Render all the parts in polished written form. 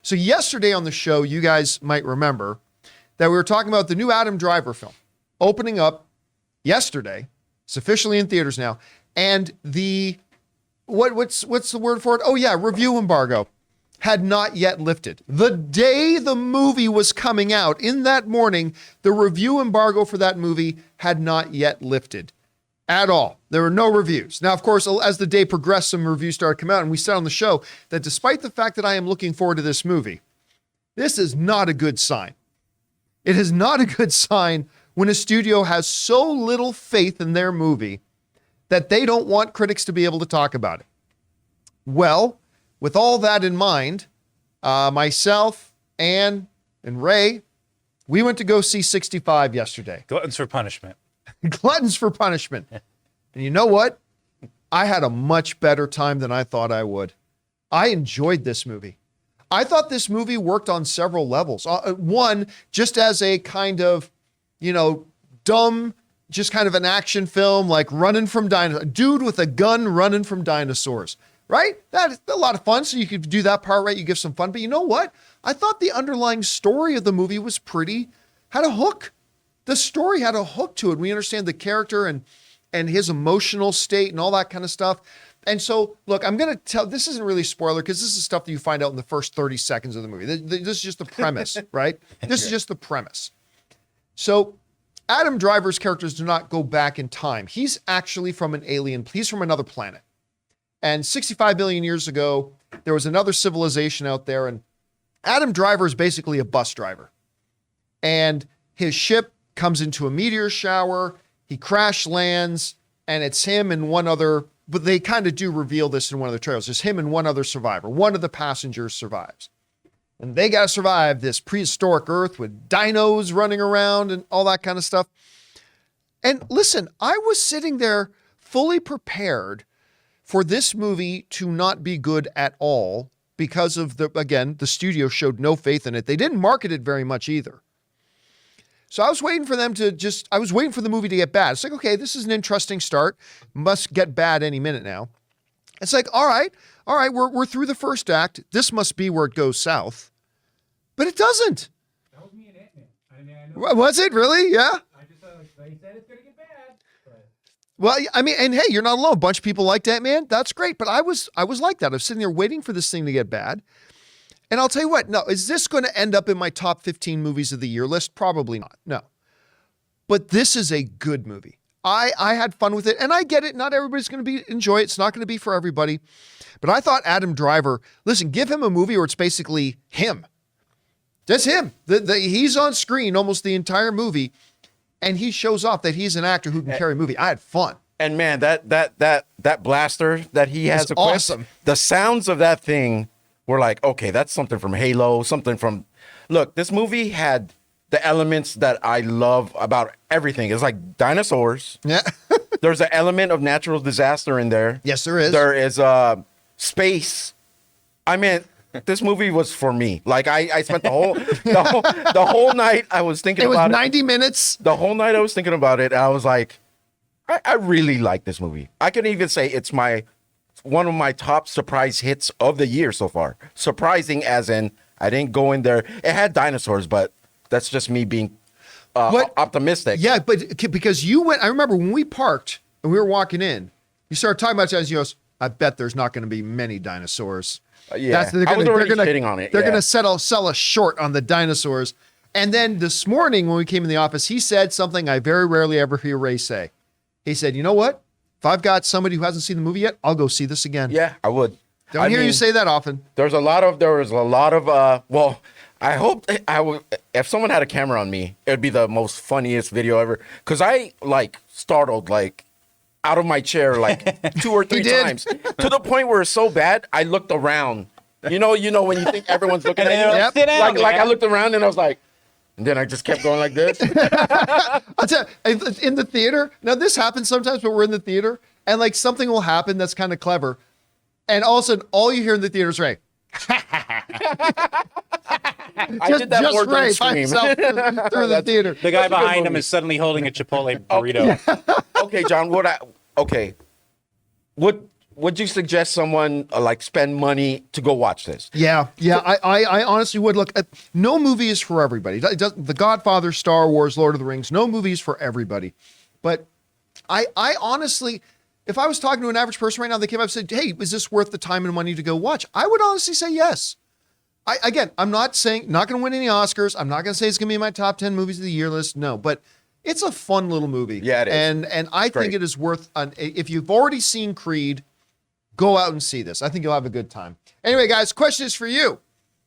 So yesterday on the show, you guys might remember that we were talking about the new Adam Driver film opening up yesterday. It's officially in theaters now. And the, what's the word for it? Oh yeah, review embargo had not yet lifted. The day the movie was coming out, in that morning, the review embargo for that movie had not yet lifted at all. There were no reviews. Now, of course, as the day progressed, some reviews started to come out, and we said on the show that despite the fact that I am looking forward to this movie, this is not a good sign. It is not a good sign when a studio has so little faith in their movie that they don't want critics to be able to talk about it. Well, with all that in mind, myself, Ann, and Ray, we went to go see 65 yesterday. Gluttons for punishment. Gluttons for punishment. And you know what? I had a much better time than I thought I would. I enjoyed this movie. I thought this movie worked on several levels. One, just as a kind of, dumb, just kind of an action film, like running from dinosaurs. Dude with a gun running from dinosaurs, right? That's a lot of fun. So you could do that part right. You give some fun. But you know what? I thought the underlying story of the movie was had a hook. The story had a hook to it. We understand the character and his emotional state and all that kind of stuff. And so, look, I'm going to tell, this isn't really a spoiler because this is stuff that you find out in the first 30 seconds of the movie. This is just the premise, right? This is just the premise. So Adam Driver's characters do not go back in time. He's actually from he's from another planet. And 65 billion years ago, there was another civilization out there, and Adam Driver is basically a bus driver. And his ship comes into a meteor shower, he crash lands, and it's him and one other, but they kind of do reveal this in one of the trailers. It's him and one other survivor. One of the passengers survives. And they got to survive this prehistoric Earth with dinos running around and all that kind of stuff. And listen, I was sitting there fully prepared for this movie to not be good at all because of the studio showed no faith in it. They didn't market it very much either. So I was waiting for them to I was waiting for the movie to get bad. It's like, okay, this is an interesting start. Must get bad any minute now. It's like, all right, we're through the first act. This must be where it goes south. But it doesn't. That was me and Ant-Man. I know. Was it really? Yeah. I just thought, he said it's going to get bad. But... Well, I mean, and hey, you're not alone. A bunch of people liked Ant-Man. That's great. But I was like that. I was sitting there waiting for this thing to get bad. And I'll tell you what, no, is this going to end up in my top 15 movies of the year list? Probably not. No. But this is a good movie. I had fun with it, and I get it. Not everybody's going to enjoy it. It's not going to be for everybody. But I thought Adam Driver, listen, give him a movie where it's basically him. Just him. He's on screen almost the entire movie, and he shows off that he's an actor who can carry a movie. I had fun. And man, that blaster that he has equipped, awesome. The sounds of that thing were like, okay, that's something from Halo, something from... Look, this movie had the elements that I love about everything. It's like dinosaurs. Yeah. There's an element of natural disaster in there. Yes, there is. There is space. I mean, this movie was for me. Like I spent the whole night I was thinking about it. It was 90 minutes. The whole night I was thinking about it. And I was like, I really like this movie. I can even say it's one of my top surprise hits of the year so far. Surprising as in I didn't go in there. It had dinosaurs, but that's just me being optimistic. Yeah, but because you went, I remember when we parked and we were walking in, you started talking about it as you goes, I bet there's not going to be many dinosaurs. Yeah, I was already shitting on it. They're going to sell us short on the dinosaurs. And then this morning when we came in the office, he said something I very rarely ever hear Ray say. He said, you know what? If I've got somebody who hasn't seen the movie yet, I'll go see this again. Yeah, I would. Don't hear you say that often. There was a lot of, well, I hope if someone had a camera on me, it would be the most funniest video ever. Cause I startled out of my chair 2 or 3 times to the point where it's so bad. I looked around, you know, when you think everyone's looking at you, Sit down, I looked around and I was like, and then I just kept going like this. I'll tell you, in the theater, now this happens sometimes, but we're in the theater and something will happen that's kind of clever. And all of a sudden, all you hear in the theater is Ray. I did that more than scream. Through the theater. The guy behind him is suddenly holding a Chipotle burrito. Okay, John, what would you suggest someone like spend money to go watch this? Yeah. I honestly would. Look, no movie is for everybody. The Godfather, Star Wars, Lord of the Rings, no movie is for everybody. But I honestly, if I was talking to an average person right now, they came up and said, hey, is this worth the time and money to go watch? I would honestly say yes. I'm not saying, not going to win any Oscars. I'm not going to say it's going to be in my top 10 movies of the year list. No, but it's a fun little movie. Yeah, it is. And I think it is worth, if you've already seen Creed, go out and see this. I think you'll have a good time. Anyway, guys, question is for you.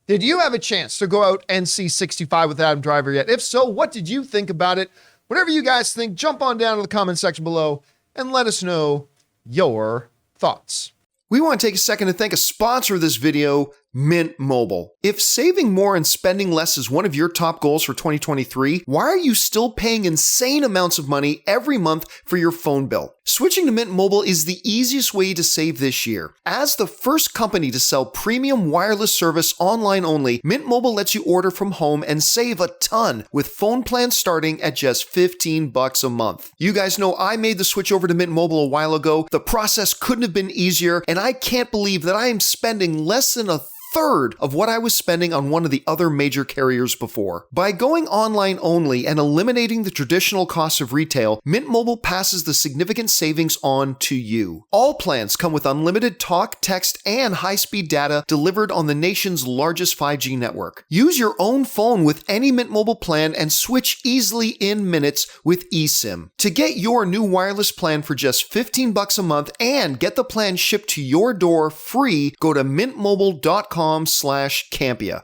Did you have a chance to go out and see 65 with Adam Driver yet? If so, what did you think about it? Whatever you guys think, jump on down to the comment section below and let us know your thoughts. We want to take a second to thank a sponsor of this video, Mint Mobile. If saving more and spending less is one of your top goals for 2023, why are you still paying insane amounts of money every month for your phone bill? Switching to Mint Mobile is the easiest way to save this year. As the first company to sell premium wireless service online only, Mint Mobile lets you order from home and save a ton with phone plans starting at just $15 a month. You guys know I made the switch over to Mint Mobile a while ago. The process couldn't have been easier, and I can't believe that I am spending less than a third of what I was spending on one of the other major carriers before. By going online only and eliminating the traditional costs of retail, Mint Mobile passes the significant savings on to you. All plans come with unlimited talk, text, and high-speed data delivered on the nation's largest 5G network. Use your own phone with any Mint Mobile plan and switch easily in minutes with eSIM. To get your new wireless plan for just $15 a month and get the plan shipped to your door free, go to mintmobile.com/Campea.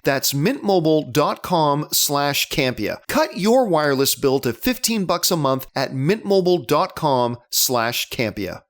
That's mintmobile.com/Campea. Cut your wireless bill to $15 a month at mintmobile.com/Campea.